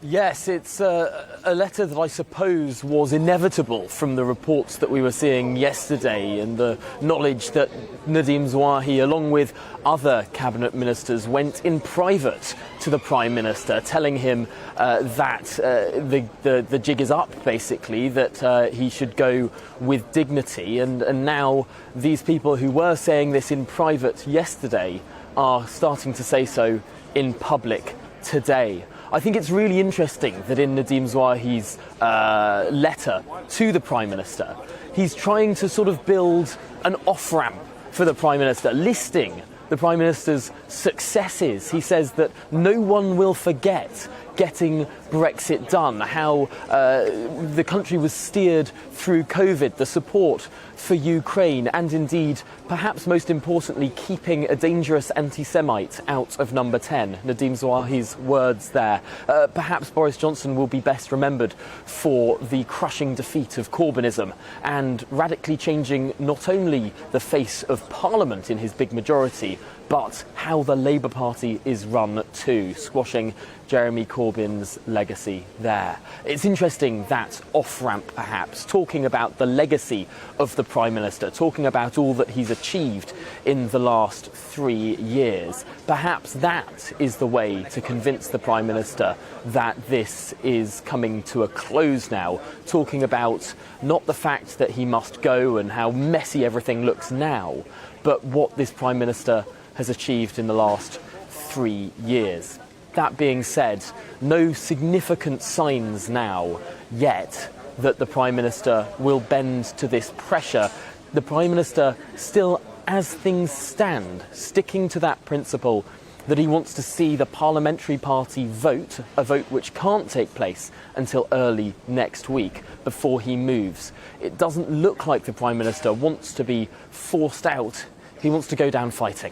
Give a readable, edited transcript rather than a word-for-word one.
Yes, it's a letter that I suppose was inevitable from the reports that we were seeing yesterday and the knowledge that Nadhim Zahawi, along with other cabinet ministers, went in private to the Prime Minister, telling him that the jig is up, basically, that he should go with dignity. And now these people who were saying this in private yesterday are starting to say so in public today. I think it's really interesting that in Nadhim Zahawi's letter to the Prime Minister, he's trying to sort of build an off-ramp for the Prime Minister, listing the Prime Minister's successes. He says that no one will forget getting Brexit done, how the country was steered through COVID, the support for Ukraine, and indeed, perhaps most importantly, keeping a dangerous anti-Semite out of number 10. Nadhim Zahawi's words there. Perhaps Boris Johnson will be best remembered for the crushing defeat of Corbynism and radically changing not only the face of Parliament in his big majority, but how the Labour Party is run too, squashing Jeremy Corbyn's legacy there. It's interesting that off-ramp, perhaps, talking about the legacy of the Prime Minister, talking about all that he's achieved in the last 3 years. Perhaps that is the way to convince the Prime Minister that this is coming to a close now, talking about not the fact that he must go and how messy everything looks now, but what this Prime Minister has achieved in the last 3 years. That being said, no significant signs now yet that the Prime Minister will bend to this pressure. The Prime Minister still, as things stand, sticking to that principle that he wants to see the parliamentary party vote, a vote which can't take place until early next week before he moves. It doesn't look like the Prime Minister wants to be forced out. He wants to go down fighting.